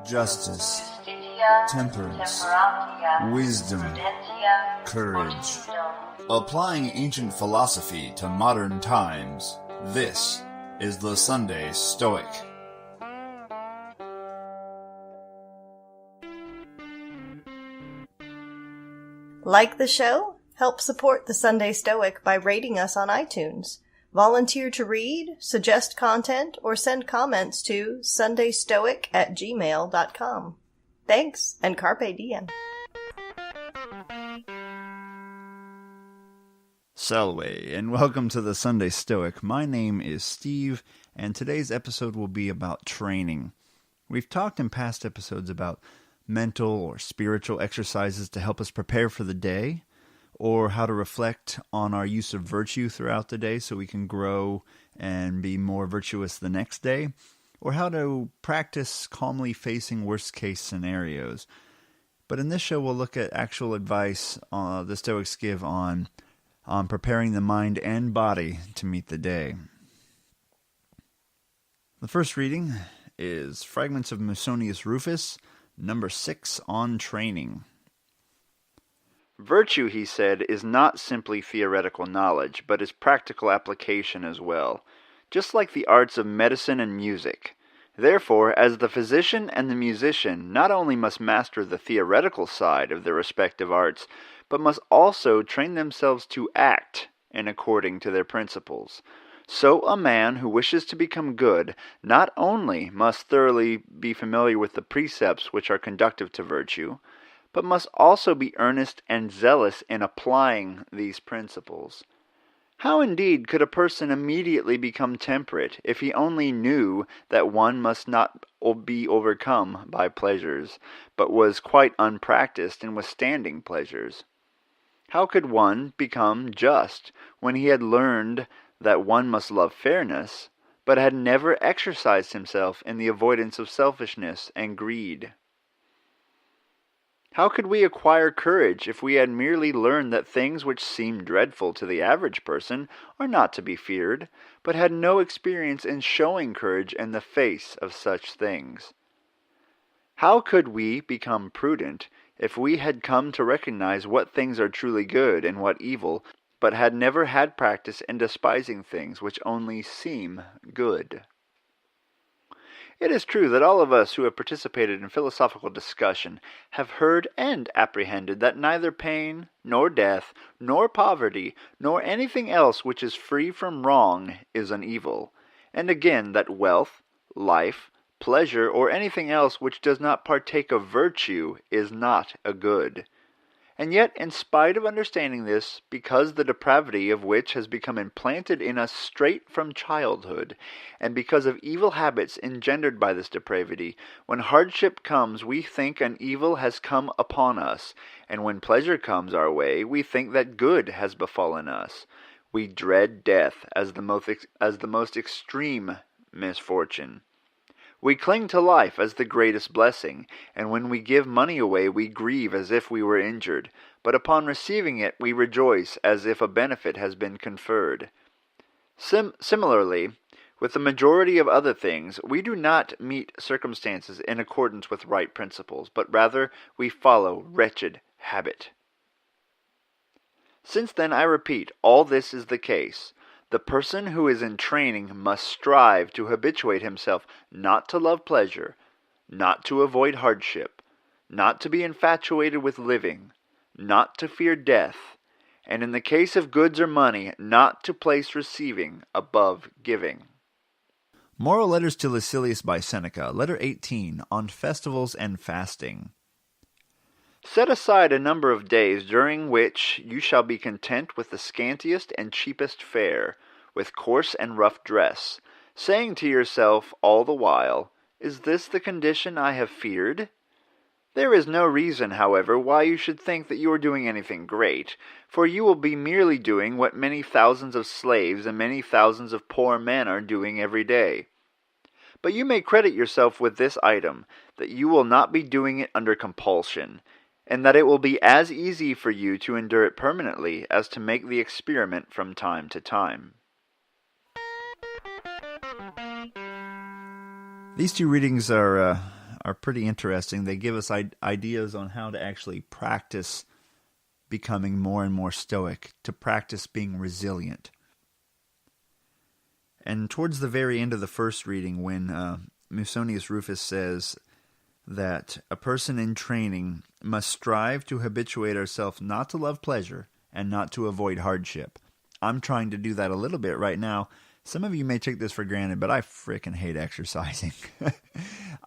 justice, temperance, wisdom, courage. Applying ancient philosophy to modern times, this is the Sunday Stoic. Like the show? Help support the Sunday Stoic by rating us on iTunes. Volunteer to read, suggest content, or send comments to sundaystoic@gmail.com. Thanks, and carpe diem. Salve, and welcome to the Sunday Stoic. My name is Steve, and today's episode will be about training. We've talked in past episodes about mental or spiritual exercises to help us prepare for the day, or how to reflect on our use of virtue throughout the day so we can grow and be more virtuous the next day, or how to practice calmly facing worst-case scenarios. But in this show, we'll look at actual advice the Stoics give on preparing the mind and body to meet the day. The first reading is Fragments of Musonius Rufus, number 6 on training. Virtue, he said, is not simply theoretical knowledge, but is practical application as well, just like the arts of medicine and music. Therefore, as the physician and the musician not only must master the theoretical side of their respective arts, but must also train themselves to act in according to their principles. So a man who wishes to become good not only must thoroughly be familiar with the precepts which are conducive to virtue, but must also be earnest and zealous in applying these principles. How indeed could a person immediately become temperate if he only knew that one must not be overcome by pleasures, but was quite unpracticed in withstanding pleasures? How could one become just when he had learned that one must love fairness, but had never exercised himself in the avoidance of selfishness and greed? How could we acquire courage if we had merely learned that things which seem dreadful to the average person are not to be feared, but had no experience in showing courage in the face of such things? How could we become prudent if we had come to recognize what things are truly good and what evil, but had never had practice in despising things which only seem good? It is true that all of us who have participated in philosophical discussion have heard and apprehended that neither pain, nor death, nor poverty, nor anything else which is free from wrong is an evil, and again that wealth, life, pleasure, or anything else which does not partake of virtue is not a good. And yet, in spite of understanding this, because the depravity of which has become implanted in us straight from childhood, and because of evil habits engendered by this depravity, when hardship comes, we think an evil has come upon us, and when pleasure comes our way, we think that good has befallen us. We dread death as the most extreme misfortune. We cling to life as the greatest blessing, and when we give money away we grieve as if we were injured, but upon receiving it we rejoice as if a benefit has been conferred. Similarly, with the majority of other things, we do not meet circumstances in accordance with right principles, but rather we follow wretched habit. Since then, I repeat, all this is the case. The person who is in training must strive to habituate himself not to love pleasure, not to avoid hardship, not to be infatuated with living, not to fear death, and in the case of goods or money, not to place receiving above giving. Moral Letters to Lucilius by Seneca, Letter 18, on Festivals and Fasting. Set aside a number of days during which you shall be content with the scantiest and cheapest fare, with coarse and rough dress, saying to yourself all the while, "Is this the condition I have feared?" There is no reason, however, why you should think that you are doing anything great, for you will be merely doing what many thousands of slaves and many thousands of poor men are doing every day. But you may credit yourself with this item, that you will not be doing it under compulsion, and that it will be as easy for you to endure it permanently as to make the experiment from time to time. These two readings are are pretty interesting. They give us ideas on how to actually practice becoming more and more stoic, to practice being resilient. And towards the very end of the first reading, when Musonius Rufus says that a person in training must strive to habituate ourselves not to love pleasure and not to avoid hardship. I'm trying to do that a little bit right now. Some of you may take this for granted, but I frickin' hate exercising.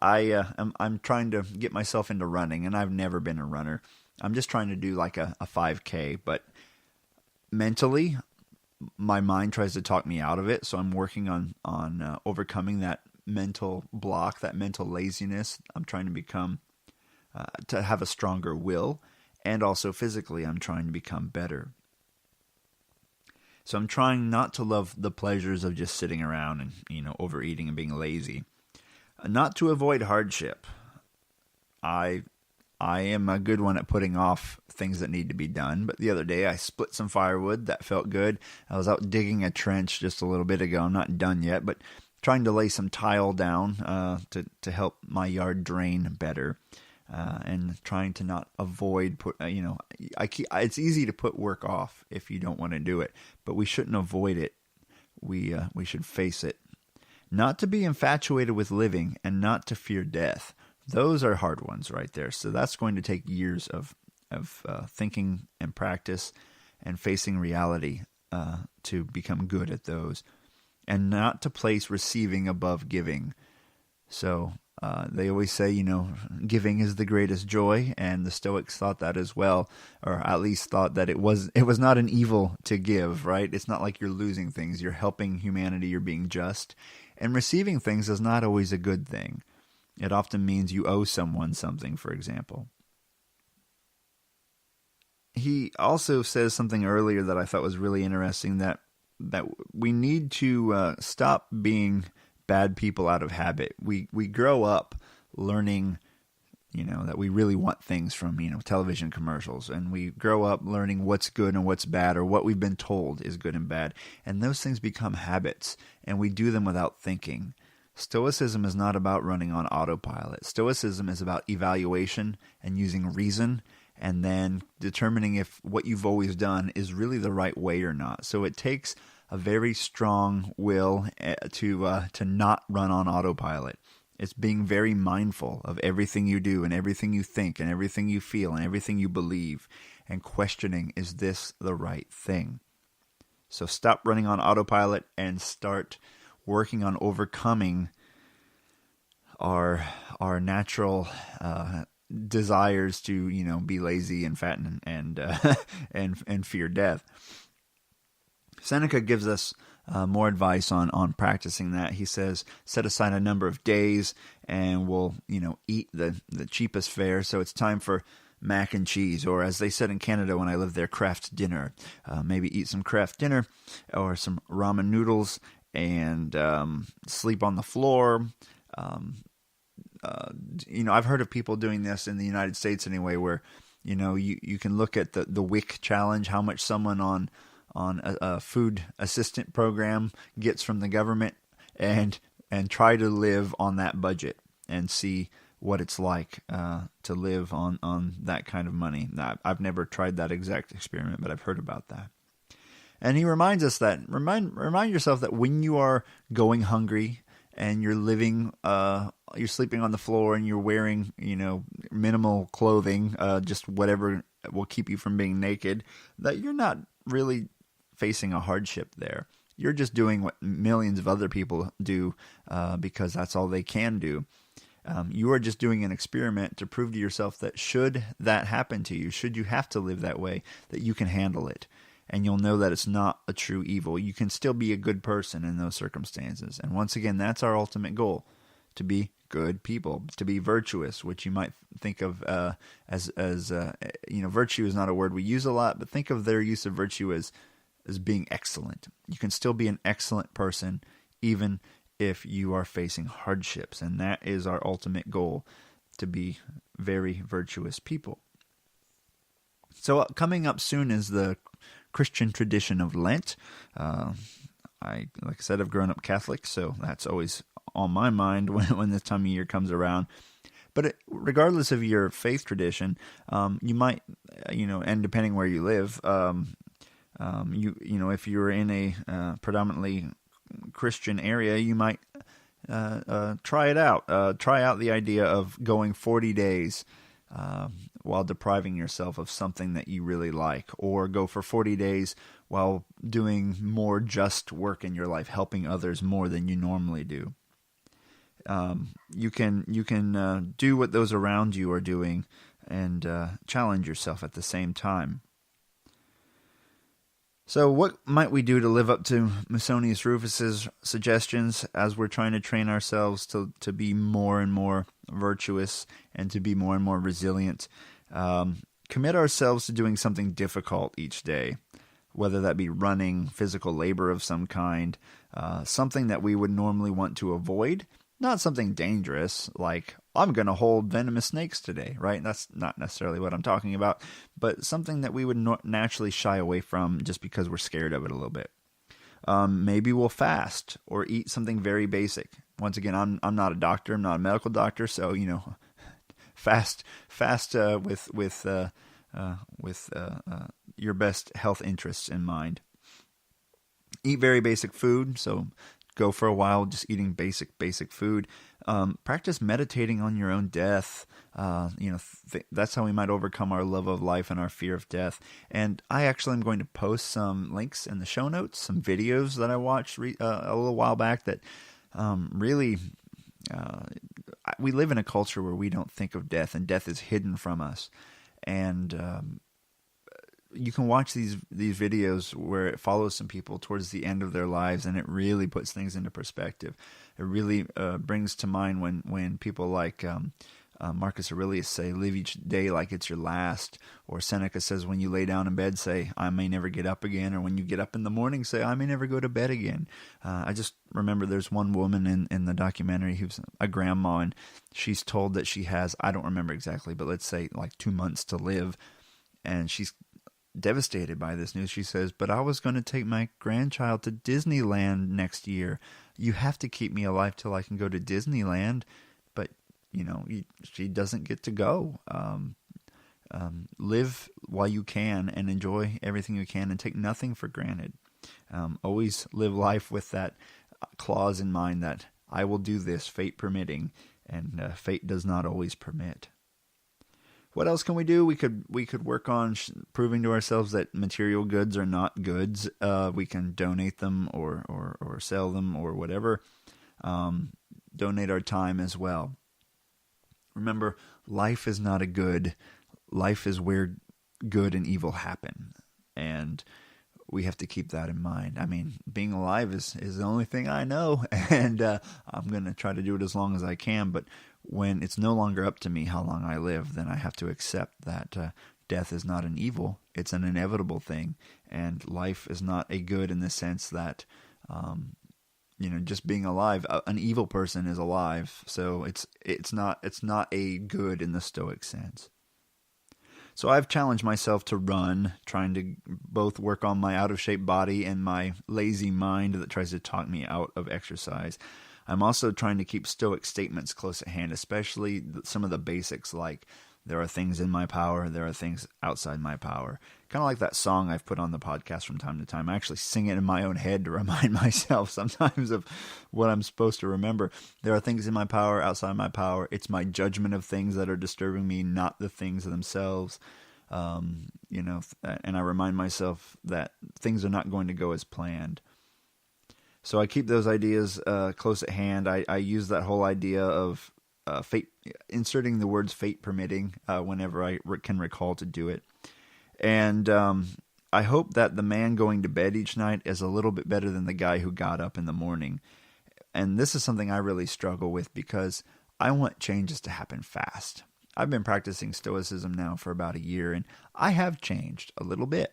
I'm trying to get myself into running, and I've never been a runner. I'm just trying to do like a 5K, but mentally, my mind tries to talk me out of it, so I'm working on overcoming that mental block, that mental laziness. I'm trying to become, to have a stronger will, and also physically, I'm trying to become better. So I'm trying not to love the pleasures of just sitting around and, overeating and being lazy. Not to avoid hardship. I am a good one at putting off things that need to be done. But the other day I split some firewood. That felt good. I was out digging a trench just a little bit ago. I'm not done yet, but trying to lay some tile down to help my yard drain better. And trying to not avoid it's easy to put work off if you don't want to do it, but we shouldn't avoid it. We should face it. Not to be infatuated with living and not to fear death. Those are hard ones right there. So that's going to take years of thinking and practice and facing reality to become good at those, and not to place receiving above giving. So they always say, giving is the greatest joy, and the Stoics thought that as well, or at least thought that it was not an evil to give, right? It's not like you're losing things. You're helping humanity. You're being just. And receiving things is not always a good thing. It often means you owe someone something, for example. He also says something earlier that I thought was really interesting, that we need to stop being bad people out of habit. We grow up learning, that we really want things from, television commercials, and we grow up learning what's good and what's bad, or what we've been told is good and bad. And those things become habits, and we do them without thinking. Stoicism is not about running on autopilot. Stoicism is about evaluation and using reason, and then determining if what you've always done is really the right way or not. So it takes a very strong will to not run on autopilot. It's being very mindful of everything you do and everything you think and everything you feel and everything you believe, and questioning, is this the right thing? So stop running on autopilot and start working on overcoming our natural desires to be lazy and fat and fear death. Seneca gives us more advice on practicing that. He says, set aside a number of days and we'll eat the cheapest fare. So it's time for mac and cheese, or as they said in Canada when I lived there, Kraft dinner. Maybe eat some Kraft dinner or some ramen noodles and sleep on the floor. I've heard of people doing this in the United States anyway, where you can look at the WIC challenge, how much someone on a food assistant program gets from the government, and try to live on that budget and see what it's like to live on that kind of money. Now, I've never tried that exact experiment, but I've heard about that. And he reminds us that remind yourself that when you are going hungry and you're living, you're sleeping on the floor and you're wearing, minimal clothing, just whatever will keep you from being naked, that you're not really facing a hardship there. You're just doing what millions of other people do because that's all they can do. You are just doing an experiment to prove to yourself that should that happen to you, should you have to live that way, that you can handle it. And you'll know that it's not a true evil. You can still be a good person in those circumstances. And once again, that's our ultimate goal, to be good people, to be virtuous, which you might think of as virtue is not a word we use a lot, but think of their use of virtue as being excellent. You can still be an excellent person even if you are facing hardships. And that is our ultimate goal, to be very virtuous people. So coming up soon is the Christian tradition of Lent. Like I said, I've grown up Catholic, so that's always on my mind when this time of year comes around. But regardless of your faith tradition, you might, and depending where you live, if you're in a predominantly Christian area, you might try it out. Try out the idea of going 40 days while depriving yourself of something that you really like, or go for 40 days while doing more just work in your life, helping others more than you normally do. You can do what those around you are doing and challenge yourself at the same time. So what might we do to live up to Musonius Rufus's suggestions as we're trying to train ourselves to be more and more virtuous and to be more and more resilient? Commit ourselves to doing something difficult each day, whether that be running, physical labor of some kind, something that we would normally want to avoid, not something dangerous like I'm going to hold venomous snakes today, right? That's not necessarily what I'm talking about, but something that we would naturally shy away from just because we're scared of it a little bit. Maybe we'll fast or eat something very basic. Once again, I'm not a doctor. I'm not a medical doctor, so fast with your best health interests in mind. Eat very basic food, so go for a while just eating basic food. Practice meditating on your own death. That's how we might overcome our love of life and our fear of death. And I actually am going to post some links in the show notes, some videos that I watched a little while back that really... we live in a culture where we don't think of death, and death is hidden from us. And you can watch these videos where it follows some people towards the end of their lives, and it really puts things into perspective. It really brings to mind when people like Marcus Aurelius say, live each day like it's your last, or Seneca says, when you lay down in bed, say, I may never get up again, or when you get up in the morning, say, I may never go to bed again. I just remember there's one woman in the documentary who's a grandma, and she's told that she has, I don't remember exactly, but let's say like 2 months to live, and she's devastated by this news. She says, but I was going to take my grandchild to Disneyland next year. You have to keep me alive till I can go to Disneyland. But, she doesn't get to go. Live while you can and enjoy everything you can and take nothing for granted. Always live life with that clause in mind that I will do this, fate permitting, and fate does not always permit. What else can we do? We could work on proving to ourselves that material goods are not goods. We can donate them or sell them or whatever. Donate our time as well. Remember, life is not a good. Life is where good and evil happen. And we have to keep that in mind. I mean, being alive is the only thing I know. And I'm going to try to do it as long as I can. But when it's no longer up to me how long I live, then I have to accept that death is not an evil. It's an inevitable thing. And life is not a good in the sense that, just being alive. An evil person is alive. So it's not a good in the Stoic sense. So I've challenged myself to run, trying to both work on my out-of-shape body and my lazy mind that tries to talk me out of exercise. I'm also trying to keep Stoic statements close at hand, especially some of the basics like there are things in my power, there are things outside my power. Kind of like that song I've put on the podcast from time to time. I actually sing it in my own head to remind myself sometimes of what I'm supposed to remember. There are things in my power, outside my power. It's my judgment of things that are disturbing me, not the things themselves. And I remind myself that things are not going to go as planned. So I keep those ideas close at hand. I use that whole idea of fate, inserting the words fate permitting whenever I can recall to do it. And I hope that the man going to bed each night is a little bit better than the guy who got up in the morning. And this is something I really struggle with because I want changes to happen fast. I've been practicing Stoicism now for about a year, and I have changed a little bit.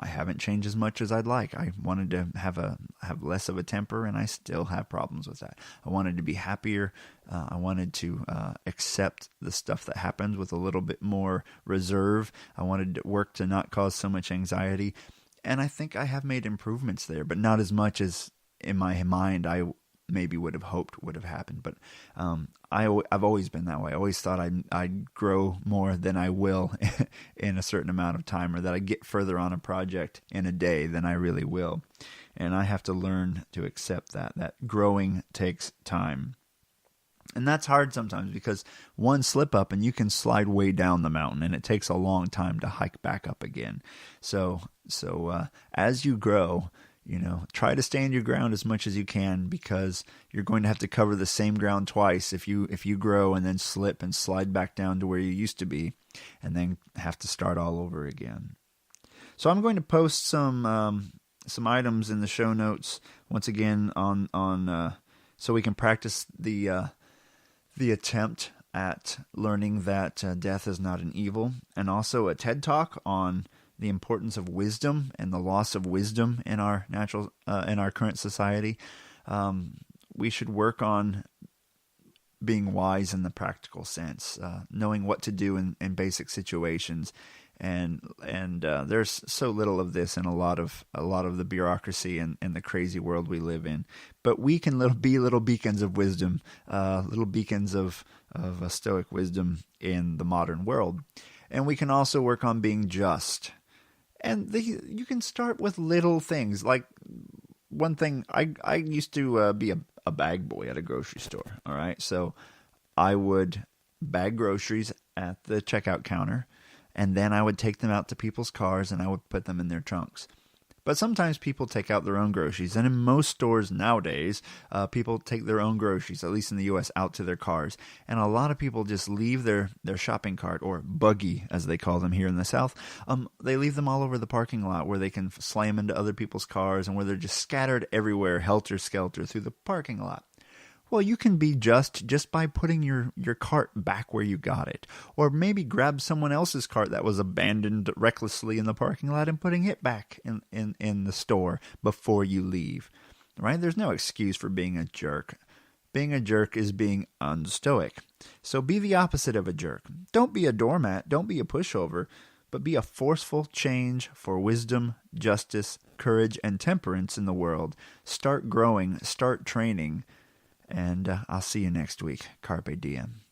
I haven't changed as much as I'd like. I wanted to have less of a temper, and I still have problems with that. I wanted to be happier. I wanted to accept the stuff that happens with a little bit more reserve. I wanted work to not cause so much anxiety, and I think I have made improvements there, but not as much as in my mind I maybe would have hoped would have happened. But I've always been that way. I always thought I'd grow more than I will in a certain amount of time, or that I'd get further on a project in a day than I really will. And I have to learn to accept that growing takes time. And that's hard sometimes, because one slip up and you can slide way down the mountain, and it takes a long time to hike back up again. So as you grow, try to stand your ground as much as you can, because you're going to have to cover the same ground twice if you grow and then slip and slide back down to where you used to be, and then have to start all over again. So I'm going to post some items in the show notes once again on so we can practice the attempt at learning that death is not an evil, and also a TED Talk on the importance of wisdom and the loss of wisdom in our in our current society. We should work on being wise in the practical sense, knowing what to do in basic situations, and there's so little of this in a lot of the bureaucracy and the crazy world we live in. But we can be little beacons of wisdom, little beacons of Stoic wisdom in the modern world, and we can also work on being just. And you can start with little things. Like, one thing, I used to be a bag boy at a grocery store. All right, so I would bag groceries at the checkout counter, and then I would take them out to people's cars and I would put them in their trunks. But sometimes people take out their own groceries, and in most stores nowadays, people take their own groceries, at least in the U.S., out to their cars. And a lot of people just leave their shopping cart, or buggy, as they call them here in the South. They leave them all over the parking lot, where they can slam into other people's cars, and where they're just scattered everywhere, helter-skelter, through the parking lot. Well, you can be just by putting your cart back where you got it. Or maybe grab someone else's cart that was abandoned recklessly in the parking lot and putting it back in the store before you leave. Right? There's no excuse for being a jerk. Being a jerk is being unstoic. So be the opposite of a jerk. Don't be a doormat. Don't be a pushover. But be a forceful change for wisdom, justice, courage, and temperance in the world. Start growing. Start training. And I'll see you next week. Carpe diem.